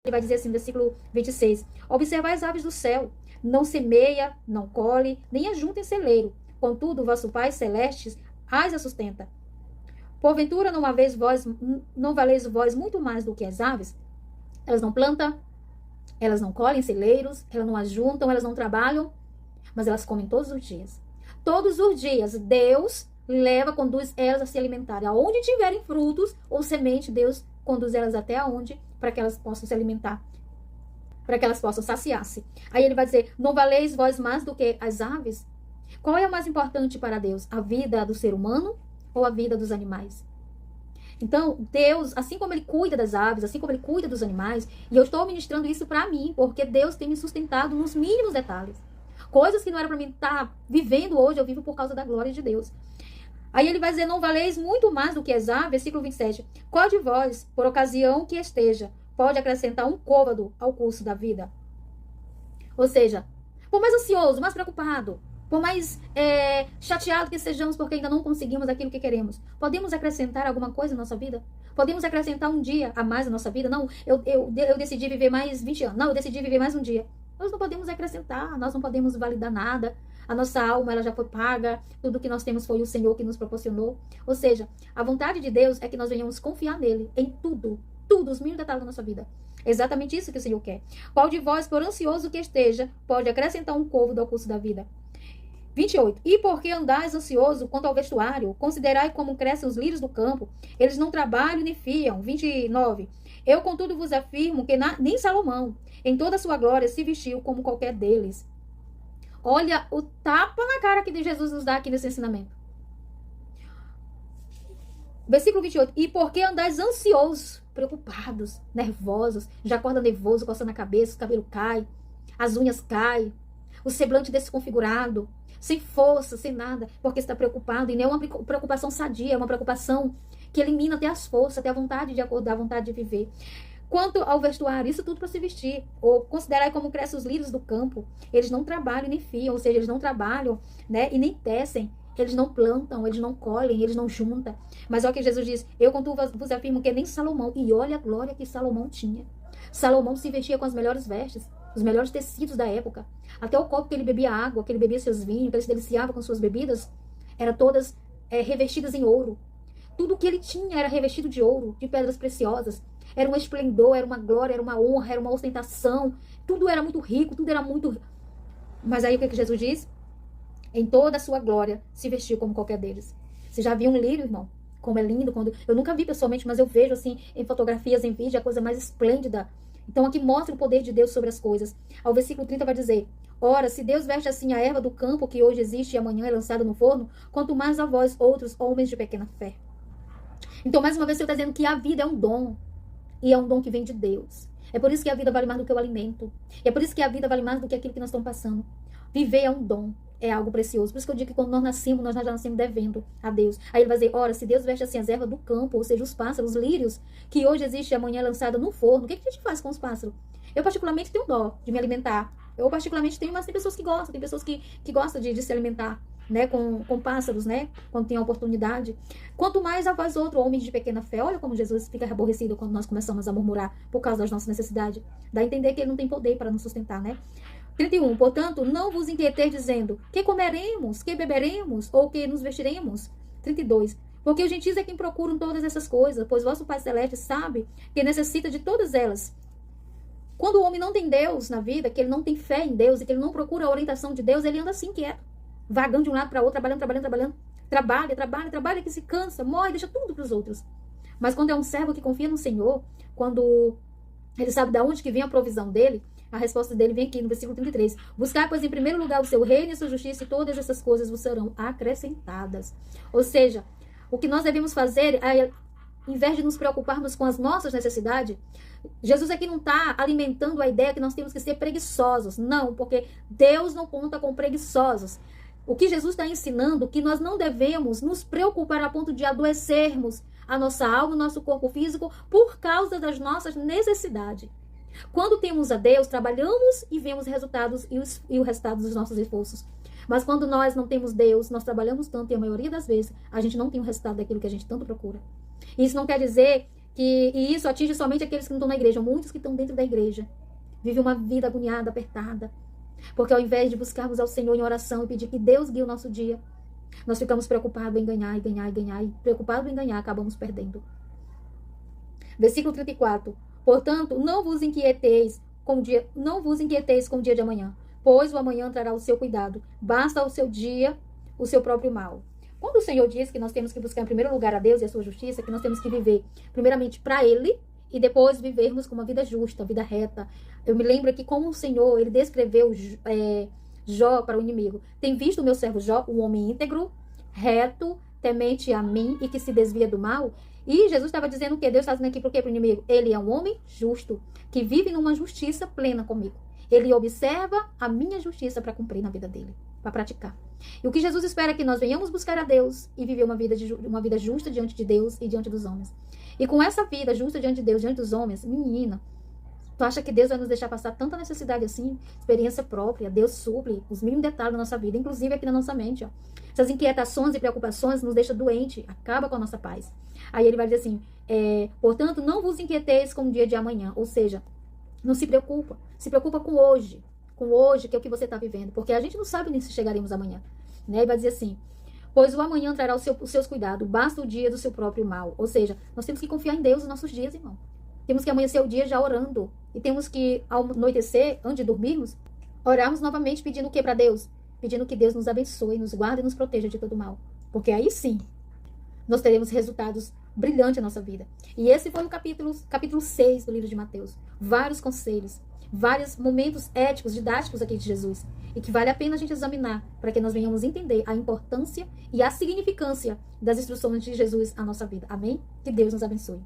Ele vai dizer assim no versículo 26. Observai as aves do céu, não semeia, não colhe, nem ajunta em celeiro. Contudo, vosso Pai Celeste as sustenta. Porventura não valeis vós muito mais do que as aves? Elas não plantam, elas não colhem celeiros, elas não ajuntam, elas não trabalham, mas elas comem todos os dias. Todos os dias, Deus conduz elas a se alimentarem. Aonde tiverem frutos ou semente, Deus conduz elas até aonde, para que elas possam se alimentar, para que elas possam saciar-se. Aí ele vai dizer, não valeis vós mais do que as aves? Qual é o mais importante para Deus? A vida do ser humano ou a vida dos animais? Então, Deus, assim como Ele cuida das aves, assim como Ele cuida dos animais, e eu estou ministrando isso para mim, porque Deus tem me sustentado nos mínimos detalhes. Coisas que não era para mim estar vivendo hoje, eu vivo por causa da glória de Deus. Aí ele vai dizer, não valeis muito mais do que as aves, versículo 27. Qual de vós, por ocasião que esteja, pode acrescentar um côvado ao curso da vida? Ou seja, por mais ansioso, mais preocupado, por mais chateado que sejamos porque ainda não conseguimos aquilo que queremos, podemos acrescentar alguma coisa na nossa vida? Podemos acrescentar um dia a mais na nossa vida? Não, eu decidi viver mais 20 anos. Não, eu decidi viver mais um dia. Nós não podemos acrescentar, nós não podemos validar nada. A nossa alma, ela já foi paga, tudo que nós temos foi o Senhor que nos proporcionou. Ou seja, a vontade de Deus é que nós venhamos confiar nele, em tudo, os mínimos detalhes da nossa vida. Exatamente isso que o Senhor quer. Qual de vós, por ansioso que esteja, pode acrescentar um côvado ao curso da vida? 28. E por que andais ansioso quanto ao vestuário? Considerai como crescem os lírios do campo. Eles não trabalham nem fiam. 29. Eu, contudo, vos afirmo que nem Salomão, em toda a sua glória, se vestiu como qualquer deles. Olha o tapa na cara que Jesus nos dá aqui nesse ensinamento. Versículo 28. E por que andais ansiosos, preocupados, nervosos, já acorda nervoso, coçando a cabeça, o cabelo cai, as unhas caem, o semblante desconfigurado, sem força, sem nada, porque está preocupado. E não é uma preocupação sadia, é uma preocupação que elimina até as forças, até a vontade de acordar, a vontade de viver. Quanto ao vestuário, isso tudo para se vestir. Ou considerar como crescem os lírios do campo. Eles não trabalham nem fiam, ou seja, eles não trabalham, né, e nem tecem. Eles não plantam, eles não colhem, eles não juntam. Mas olha o que Jesus diz, eu contudo vos afirmo que nem Salomão, e olha a glória que Salomão tinha. Salomão se vestia com as melhores vestes, os melhores tecidos da época. Até o copo que ele bebia água, que ele bebia seus vinhos, que ele se deliciava com suas bebidas, eram todas revestidas em ouro. Tudo que ele tinha era revestido de ouro, de pedras preciosas. Era um esplendor, era uma glória, era uma honra, era uma ostentação. Tudo era muito rico, tudo era muito... Mas aí o que Jesus diz? Em toda a sua glória, se vestiu como qualquer deles. Você já viu um lírio, irmão? Como é lindo. Eu nunca vi pessoalmente, mas eu vejo assim, em fotografias, em vídeo, a coisa mais esplêndida. Então aqui mostra o poder de Deus sobre as coisas. Ao versículo 30 vai dizer, ora, se Deus veste assim a erva do campo, que hoje existe e amanhã é lançada no forno, quanto mais a vós, outros homens de pequena fé. Então, mais uma vez, o Senhor está dizendo que a vida é um dom. E é um dom que vem de Deus. É por isso que a vida vale mais do que o alimento. E é por isso que a vida vale mais do que aquilo que nós estamos passando. Viver é um dom. É algo precioso. Por isso que eu digo que quando nós nascemos, nós já nascemos devendo a Deus. Aí ele vai dizer, ora, se Deus veste assim as ervas do campo, ou seja, os pássaros, os lírios, que hoje existe e amanhã é lançada no forno, o que a gente faz com os pássaros? Eu particularmente tenho dó de me alimentar. Eu particularmente tenho, mas tem pessoas que gostam. Tem pessoas que gostam de se alimentar, né, com pássaros, né, quando tem a oportunidade. Quanto mais a vós outros, homens de pequena fé. Olha como Jesus fica aborrecido quando nós começamos a murmurar por causa das nossas necessidades. Dá a entender que ele não tem poder para nos sustentar, né? 31. Portanto, não vos inquieteis dizendo, que comeremos, que beberemos, ou que nos vestiremos. 32. Porque os gentios é quem procuram todas essas coisas, pois vosso Pai Celeste sabe que necessita de todas elas. Quando o homem não tem Deus na vida, que ele não tem fé em Deus, e que ele não procura a orientação de Deus, ele anda assim quieto, vagando de um lado para outro, trabalhando. Trabalha, que se cansa, morre, deixa tudo para os outros. Mas quando é um servo que confia no Senhor, quando ele sabe de onde que vem a provisão dele, a resposta dele vem aqui no versículo 33. Buscar, pois, em primeiro lugar o seu reino e a sua justiça, e todas essas coisas vos serão acrescentadas. Ou seja, o que nós devemos fazer é, em vez de nos preocuparmos com as nossas necessidades, Jesus aqui não está alimentando a ideia que nós temos que ser preguiçosos. Não, porque Deus não conta com preguiçosos. O que Jesus está ensinando, que nós não devemos nos preocupar a ponto de adoecermos a nossa alma, o nosso corpo físico, por causa das nossas necessidades. Quando temos a Deus, trabalhamos e vemos resultados e o resultado dos nossos esforços. Mas quando nós não temos Deus, nós trabalhamos tanto e a maioria das vezes a gente não tem o resultado daquilo que a gente tanto procura. Isso não quer dizer E isso atinge somente aqueles que não estão na igreja. Muitos que estão dentro da igreja vivem uma vida agoniada, apertada. Porque ao invés de buscarmos ao Senhor em oração e pedir que Deus guie o nosso dia, nós ficamos preocupados em ganhar, e ganhar, e ganhar. E preocupados em ganhar, acabamos perdendo. Versículo 34. Portanto, não vos inquieteis com o dia de amanhã, pois o amanhã trará o seu cuidado. Basta ao seu dia o seu próprio mal. Quando o Senhor diz que nós temos que buscar em primeiro lugar a Deus e a sua justiça, que nós temos que viver primeiramente para Ele e depois vivermos com uma vida justa, vida reta. Eu me lembro que como o Senhor, Ele descreveu Jó para o inimigo. Tem visto o meu servo Jó, um homem íntegro, reto, temente a mim e que se desvia do mal? E Jesus estava dizendo o quê? Deus está dizendo aqui por quê para o inimigo? Ele é um homem justo, que vive numa justiça plena comigo. Ele observa a minha justiça para cumprir na vida dele, para praticar. E o que Jesus espera é que nós venhamos buscar a Deus e viver uma vida justa diante de Deus e diante dos homens. E com essa vida justa diante de Deus, diante dos homens, menina, tu acha que Deus vai nos deixar passar tanta necessidade assim? Experiência própria, Deus suple os mínimos detalhes da nossa vida, inclusive aqui na nossa mente. Ó. Essas inquietações e preocupações nos deixam doente, acaba com a nossa paz. Aí ele vai dizer assim, portanto, não vos inquieteis com o dia de amanhã. Ou seja, não se preocupa com hoje, que é o que você está vivendo, porque a gente não sabe nem se chegaremos amanhã. Né? Ele vai dizer assim, pois o amanhã trará os seus cuidados, basta o dia do seu próprio mal. Ou seja, nós temos que confiar em Deus nos nossos dias, irmão. Temos que amanhecer o dia já orando. E temos que, ao anoitecer, antes de dormirmos, orarmos novamente pedindo o que para Deus? Pedindo que Deus nos abençoe, nos guarde e nos proteja de todo mal. Porque aí sim, nós teremos resultados brilhantes na nossa vida. E esse foi o capítulo 6 do livro de Mateus. Vários conselhos, vários momentos éticos, didáticos aqui de Jesus. E que vale a pena a gente examinar para que nós venhamos entender a importância e a significância das instruções de Jesus à nossa vida. Amém? Que Deus nos abençoe.